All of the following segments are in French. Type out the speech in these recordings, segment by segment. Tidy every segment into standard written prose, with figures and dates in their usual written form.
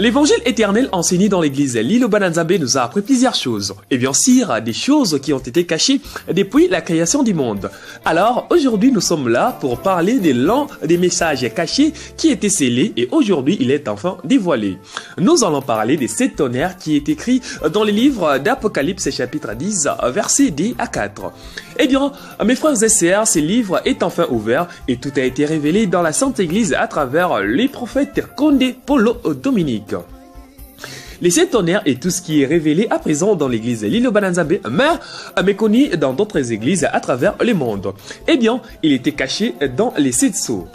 L'évangile éternel enseigné dans l'église Liloba Nzambe nous a appris plusieurs choses. Et bien sûr, des choses qui ont été cachées depuis la création du monde. Alors, aujourd'hui, nous sommes là pour parler de l'un des messages cachés qui étaient scellés et aujourd'hui, il est enfin dévoilé. Nous allons parler des 7 tonnerres qui est écrit dans le livre d'Apocalypse chapitre 10, versets 10 à 4. Eh bien, mes frères et sœurs, ce livre est enfin ouvert et tout a été révélé dans la Sainte Église à travers les prophètes Conde, Polo, Dominique. Les 7 tonnerres et tout ce qui est révélé à présent dans l'église Liloba Nzambe, mais méconnu dans d'autres églises à travers le monde. Eh bien, il était caché dans les 7 sceaux.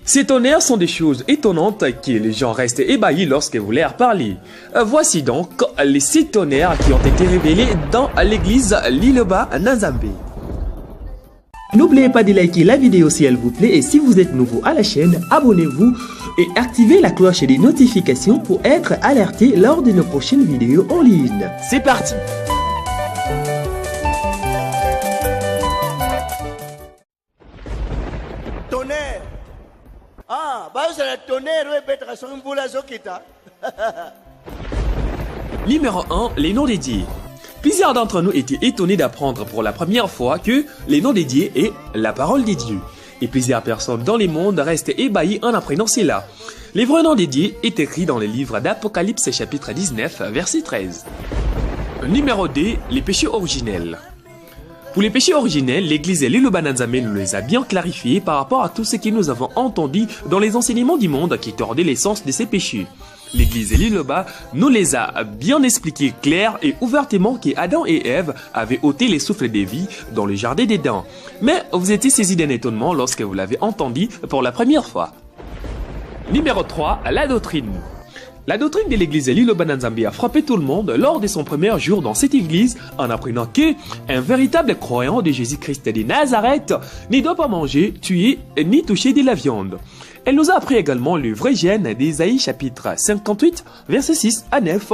Ces tonnerres sont des choses étonnantes que les gens restent ébahis lorsque vous leur parlez. Voici donc les 7 tonnerres qui ont été révélés dans l'église Liloba Nzambe. N'oubliez pas de liker la vidéo si elle vous plaît et si vous êtes nouveau à la chaîne, abonnez-vous et activez la cloche des notifications pour être alerté lors de nos prochaines vidéos en ligne. C'est parti! Tonnerre. Ah, bah c'est la tonnerre, oui, peut-être sur une boule à Zokita. Numéro 1, les noms dédiés. Plusieurs d'entre nous étaient étonnés d'apprendre pour la première fois que les noms dédiés est la parole des dieux. Et plusieurs personnes dans le monde restent ébahies en apprenant cela. Les vrais noms dédiés est écrit dans le livre d'Apocalypse chapitre 19, verset 13. Numéro 2, les péchés originels. Pour les péchés originels, l'église Liloba Nzambe nous les a bien clarifiés par rapport à tout ce que nous avons entendu dans les enseignements du monde qui tordaient l'essence de ces péchés. L'église Liloba nous les a bien expliqués clair et ouvertement qu'Adam et Ève avaient ôté les souffles de vie dans le jardin d'Éden. Mais vous étiez saisis d'un étonnement lorsque vous l'avez entendu pour la première fois. Numéro 3, la doctrine. La doctrine de l'église Liloba Nzambe a frappé tout le monde lors de son premier jour dans cette église en apprenant qu'un véritable croyant de Jésus-Christ de Nazareth ne doit pas manger, tuer ni toucher de la viande. Elle nous a appris également le vrai gène d'Ésaïe chapitre 58, verset 6 à 9,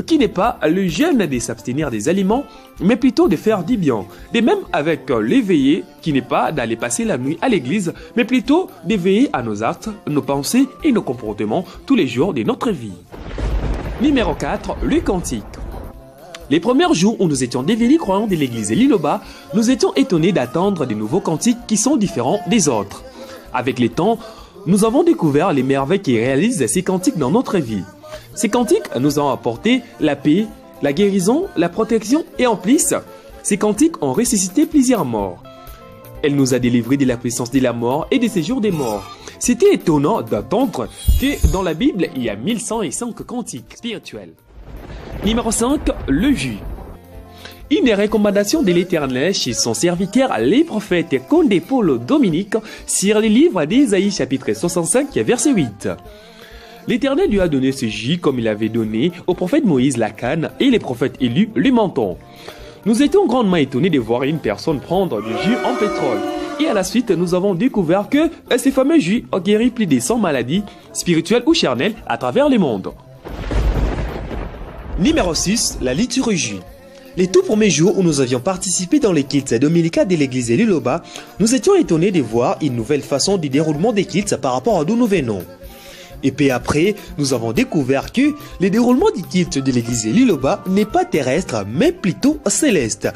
qui n'est pas le gène de s'abstenir des aliments, mais plutôt de faire du bien. De même avec l'éveillé, qui n'est pas d'aller passer la nuit à l'église, mais plutôt d'éveiller à nos actes, nos pensées et nos comportements tous les jours de notre vie. Numéro 4, le cantique. Les premiers jours où nous étions devenus croyants de l'église Liloba, nous étions étonnés d'attendre de nouveaux cantiques qui sont différents des autres. Avec le temps, nous avons découvert les merveilles qui réalisent ces cantiques dans notre vie. Ces cantiques nous ont apporté la paix, la guérison, la protection et en plus, ces cantiques ont ressuscité plusieurs morts. Elle nous a délivrés de la puissance de la mort et des séjours des morts. C'était étonnant d'attendre que dans la Bible, il y a 1105 cantiques spirituels. Numéro 5, le jus. Une recommandation de l'Éternel chez son serviteur, les prophètes Conde, Polo, Dominique, sur le livre d'Ésaïe chapitre 65, verset 8. L'Éternel lui a donné ce jus comme il avait donné au prophète Moïse la canne et les prophètes élus le menton. Nous étions grandement étonnés de voir une personne prendre du jus en pétrole. Et à la suite, nous avons découvert que ces fameux jus ont guéri plus de 100 maladies spirituelles ou charnelles à travers le monde. Numéro 6, la liturgie. Les tout premiers jours où nous avions participé dans les cultes dominicaux de l'église Liloba, nous étions étonnés de voir une nouvelle façon du déroulement des cultes par rapport à d'où nous venons. Et puis après, nous avons découvert que le déroulement du culte de l'église Liloba n'est pas terrestre, mais plutôt céleste.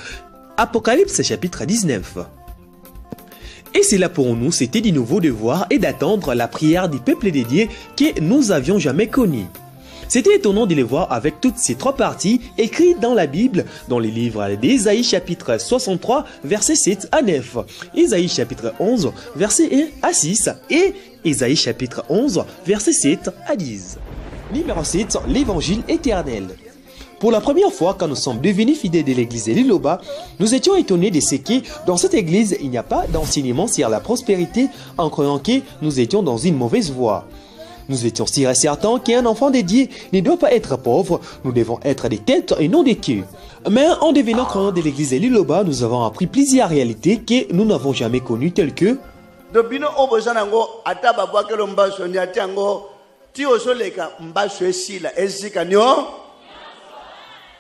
Apocalypse chapitre 19. Et c'est là pour nous, c'était du nouveau de voir et d'attendre la prière du peuple dédié que nous avions jamais connu. C'était étonnant de les voir avec toutes ces 3 parties écrites dans la Bible, dans les livres d'Ésaïe chapitre 63, versets 7 à 9, Ésaïe chapitre 11, versets 1 à 6 et Ésaïe chapitre 11, versets 7 à 10. Numéro 7, l'évangile éternel. Pour la première fois, quand nous sommes devenus fidèles de l'église Liloba, nous étions étonnés de ce que dans cette église, il n'y a pas d'enseignement sur la prospérité en croyant que nous étions dans une mauvaise voie. Nous étions si certains qu'un enfant dédié ne doit pas être pauvre, nous devons être des têtes et non des queues. Mais en devenant croyants de l'église Liloba, nous avons appris plusieurs réalités que nous n'avons jamais connues telles que do bino oboza nango ata babwakelo mbaso ni atiango ti osoleka mbaso esila ezika nyo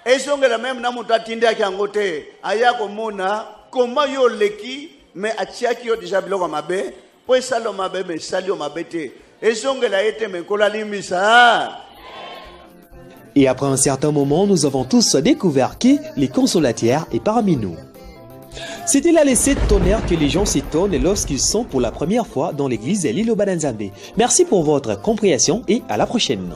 ezongela même na mutu atindi yake yango te aya komona koma yo leki me atiaki yo déjà biloko mabe po esala mabe me esali yo mabe te ezongela ye te me kola limisa. Et après un certain moment, nous avons tous découvert que les consolatières est parmi nous. C'était là les 7 tonnerres que les gens s'étonnent lorsqu'ils sont pour la première fois dans l'église de Liloba Nzambe. Merci pour votre compréhension et à la prochaine.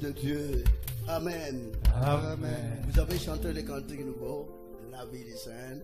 De Dieu. Amen. Amen. Vous avez chanté les cantiques nouveaux, la vie des saints.